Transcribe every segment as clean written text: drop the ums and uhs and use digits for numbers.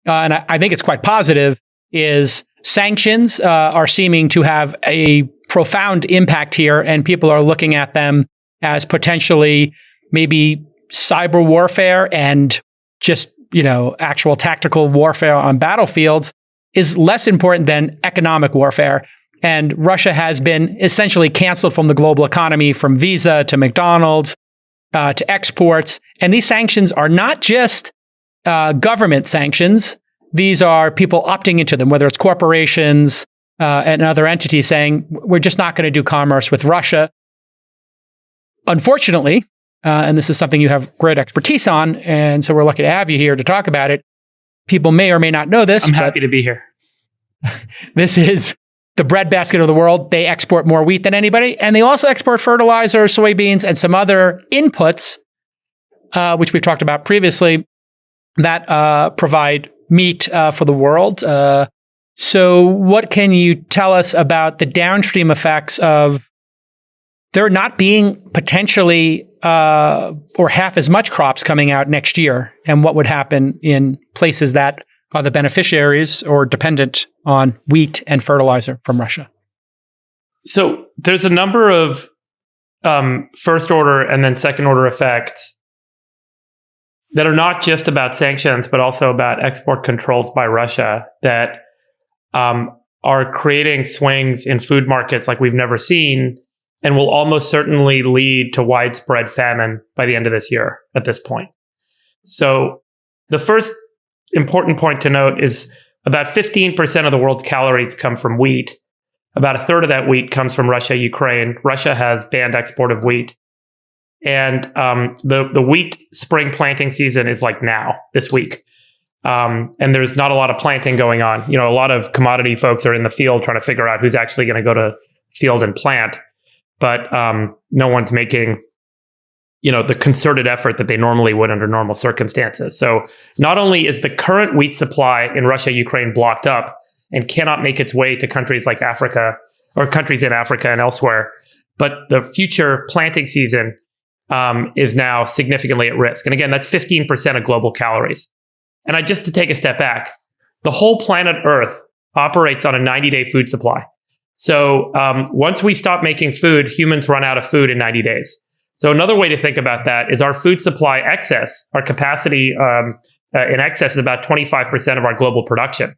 and I think it's quite positive, is sanctions are seeming to have a profound impact here, and people are looking at them as potentially maybe cyber warfare and just, actual tactical warfare on battlefields is less important than economic warfare. And Russia has been essentially canceled from the global economy, from Visa to McDonald's to exports. And these sanctions are not just government sanctions. These are people opting into them, whether it's corporations and other entities saying, we're just not going to do commerce with Russia. Unfortunately, and this is something you have great expertise on, and so we're lucky to have you here to talk about it. People may or may not know this. I'm happy to be here. This is the breadbasket of the world. They export more wheat than anybody, and they also export fertilizer, soybeans, and some other inputs, which we've talked about previously, that provide meat for the world. So what can you tell us about the downstream effects of there not being potentially or half as much crops coming out next year, and what would happen in places that are the beneficiaries or dependent on wheat and fertilizer from Russia? So there's a number of first order and then second order effects that are not just about sanctions, but also about export controls by Russia that are creating swings in food markets like we've never seen, and will almost certainly lead to widespread famine by the end of this year at this point. So the first important point to note is about 15% of the world's calories come from wheat. About a third of that wheat comes from Russia, Ukraine. Russia has banned export of wheat. And the wheat spring planting season is like now, this week. And there's not a lot of planting going on. A lot of commodity folks are in the field trying to figure out who's actually going to go to field and plant. But no one's making, the concerted effort that they normally would under normal circumstances. So not only is the current wheat supply in Russia, Ukraine blocked up and cannot make its way to countries like Africa or countries in Africa and elsewhere, but the future planting season is now significantly at risk. And again, that's 15% of global calories. And just to take a step back, the whole planet Earth operates on a 90-day food supply. So once we stop making food, humans run out of food in 90 days. So another way to think about that is our food supply excess, our capacity in excess is about 25% of our global production.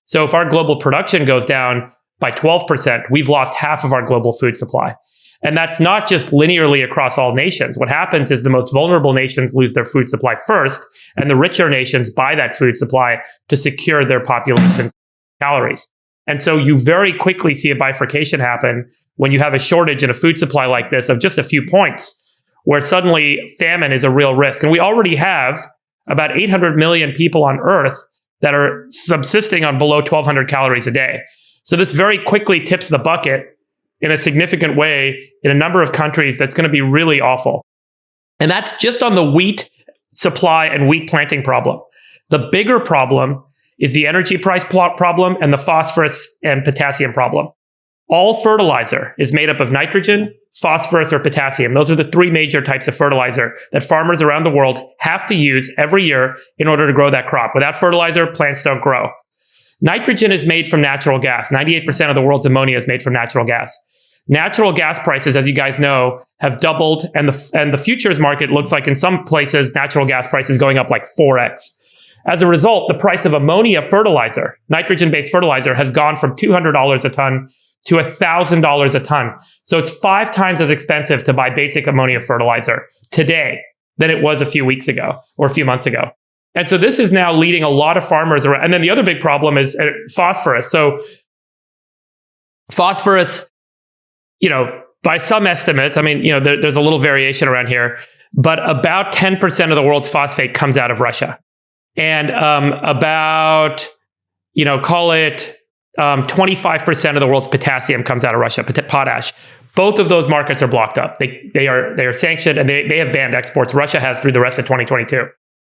So if our global production goes down by 12%, we've lost half of our global food supply. And that's not just linearly across all nations. What happens is the most vulnerable nations lose their food supply first, and the richer nations buy that food supply to secure their population's calories. And so you very quickly see a bifurcation happen when you have a shortage in a food supply like this of just a few points, where suddenly famine is a real risk. And we already have about 800 million people on Earth that are subsisting on below 1,200 calories a day. So this very quickly tips the bucket in a significant way in a number of countries that's going to be really awful. And that's just on the wheat supply and wheat planting problem. The bigger problem is the energy price problem and the phosphorus and potassium problem. All fertilizer is made up of nitrogen, phosphorus, or potassium. Those are the three major types of fertilizer that farmers around the world have to use every year in order to grow that crop. Without fertilizer, plants don't grow. Nitrogen is made from natural gas. 98% of the world's ammonia is made from natural gas. Natural gas prices, as you guys know, have doubled, and the futures market looks like in some places natural gas prices going up like 4x. As a result, the price of ammonia fertilizer, nitrogen-based fertilizer, has gone from $200 a ton to $1,000 a ton. So it's 5 times as expensive to buy basic ammonia fertilizer today than it was a few weeks ago or a few months ago. And so this is now leading a lot of farmers around. And then the other big problem is phosphorus. So phosphorus, by some estimates, there's a little variation around here, but about 10% of the world's phosphate comes out of Russia. And about, call it 25% of the world's potassium comes out of Russia, potash. Both of those markets are blocked up. They are sanctioned, and they have banned exports. Russia has through the rest of 2022.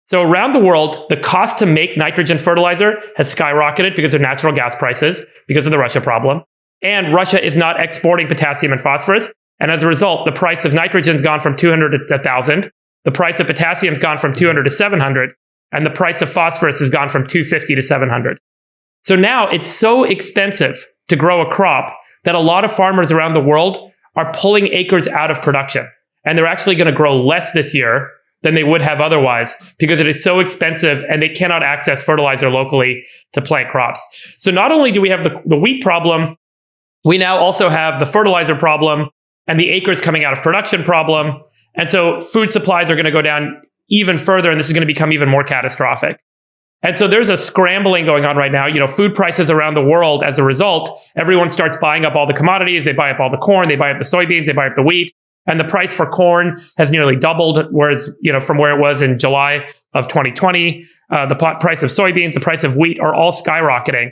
So around the world, the cost to make nitrogen fertilizer has skyrocketed because of natural gas prices, because of the Russia problem. And Russia is not exporting potassium and phosphorus. And as a result, the price of nitrogen's gone from 200 to 1,000. The price of potassium's gone from 200 to 700. and the price of phosphorus has gone from 250 to 700. So now it's so expensive to grow a crop that a lot of farmers around the world are pulling acres out of production. And they're actually going to grow less this year than they would have otherwise because it is so expensive and they cannot access fertilizer locally to plant crops. So not only do we have the wheat problem, we now also have the fertilizer problem and the acres coming out of production problem. And so food supplies are going to go down even further, and this is going to become even more catastrophic. And so there's a scrambling going on right now. Food prices around the world, as a result, everyone starts buying up all the commodities. They buy up all the corn, they buy up the soybeans, they buy up the wheat. And the price for corn has nearly doubled, whereas, from where it was in July of 2020. The price of soybeans, the price of wheat are all skyrocketing.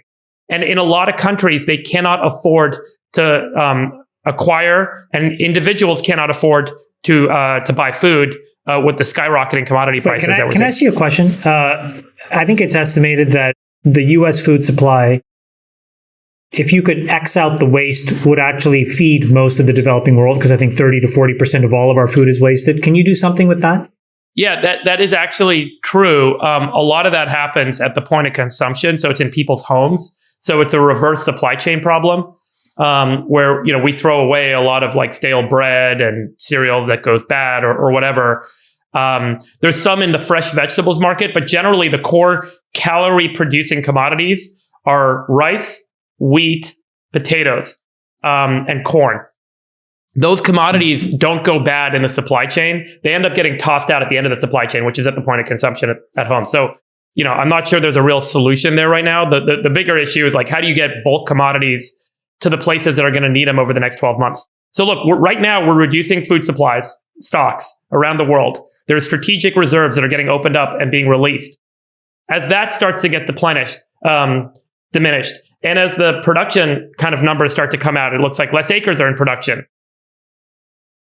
And in a lot of countries, they cannot afford to acquire, and individuals cannot afford to buy food with the skyrocketing commodity prices. Can I ask you a question? I think it's estimated that the U.S. food supply, if you could X out the waste, would actually feed most of the developing world, because I think 30 to 40% of all of our food is wasted. Can you do something with that? Yeah, that is actually true. A lot of that happens at the point of consumption. So it's in people's homes. So it's a reverse supply chain problem where, we throw away a lot of like stale bread and cereal that goes bad or whatever. There's some in the fresh vegetables market, but generally the core calorie producing commodities are rice, wheat, potatoes, and corn. Those commodities don't go bad in the supply chain. They end up getting tossed out at the end of the supply chain, which is at the point of consumption at home. So, I'm not sure there's a real solution there right now. The bigger issue is like, how do you get bulk commodities to the places that are going to need them over the next 12 months? So look, right now we're reducing food supplies, stocks around the world. There are strategic reserves that are getting opened up and being released. As that starts to get diminished, and as the production kind of numbers start to come out, it looks like less acres are in production.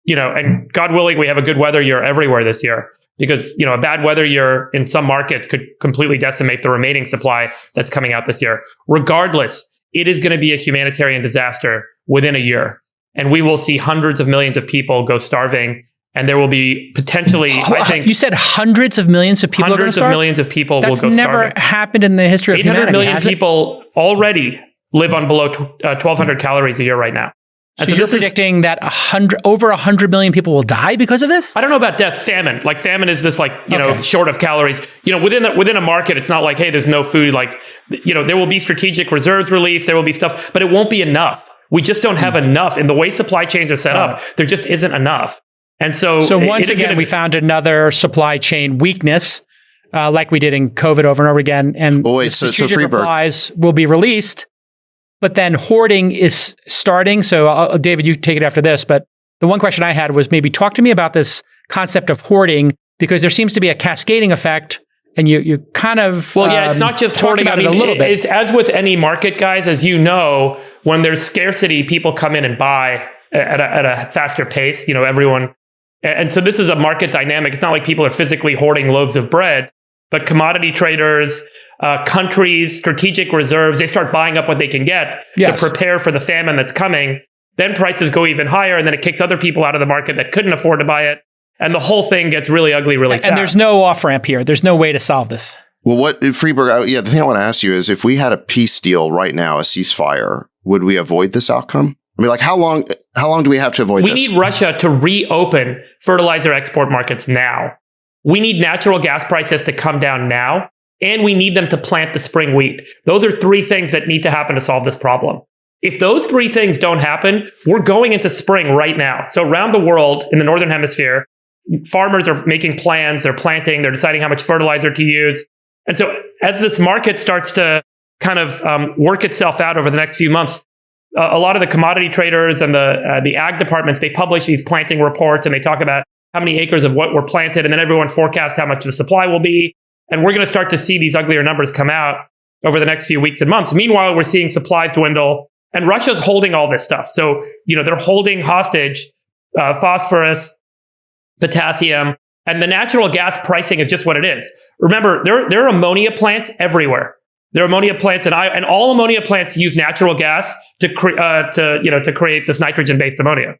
And God willing, we have a good weather year everywhere this year, because, a bad weather year in some markets could completely decimate the remaining supply that's coming out this year. Regardless, it is going to be a humanitarian disaster within a year. And we will see hundreds of millions of people go starving. And there will be potentially, I think... You said hundreds of millions of people are going to starve? Hundreds of millions of people will go starving. That's never happened in the history of humanity, 800 million people already live on below 1,200 calories a year right now. And so you're predicting that over 100 million people will die because of this? I don't know about death. Famine. Like famine is this short of calories. Within a market, it's not like, hey, there's no food. Like, there will be strategic reserves released. There will be stuff, but it won't be enough. We just don't have enough. In the way supply chains are set up, there just isn't enough. And so once again, we found another supply chain weakness, like we did in COVID over and over again. And strategic supplies will be released. But then hoarding is starting. So David, you take it after this. But the one question I had was maybe talk to me about this concept of hoarding, because there seems to be a cascading effect. And you kind of it's not just hoarding. A little bit. It's as with any market, guys. As you know, when there's scarcity, people come in and buy at a faster pace. Everyone, and so this is a market dynamic. It's not like people are physically hoarding loaves of bread, but commodity traders, countries, strategic reserves, they start buying up what they can get to prepare for the famine that's coming. Then prices go even higher, and then it kicks other people out of the market that couldn't afford to buy it. And the whole thing gets really ugly really fast. And there's no off-ramp here. There's no way to solve this. Well, Friedberg, the thing I want to ask you is, if we had a peace deal right now, a ceasefire, would we avoid this outcome? I mean, like, how long do we have to avoid this? We need Russia to reopen fertilizer export markets now. We need natural gas prices to come down now. And we need them to plant the spring wheat. Those are three things that need to happen to solve this problem. If those three things don't happen, we're going into spring right now. So around the world, in the Northern Hemisphere, farmers are making plans, they're planting, they're deciding how much fertilizer to use. And so as this market starts to kind of work itself out over the next few months, a lot of the commodity traders and the ag departments, they publish these planting reports, and they talk about how many acres of what were planted, and then everyone forecasts how much the supply will be. And we're going to start to see these uglier numbers come out over the next few weeks and months. Meanwhile, we're seeing supplies dwindle, and Russia's holding all this stuff. So, they're holding hostage phosphorus, potassium, and the natural gas pricing is just what it is. Remember, there are ammonia plants everywhere. There are ammonia plants, and all ammonia plants use natural gas to create this nitrogen-based ammonia.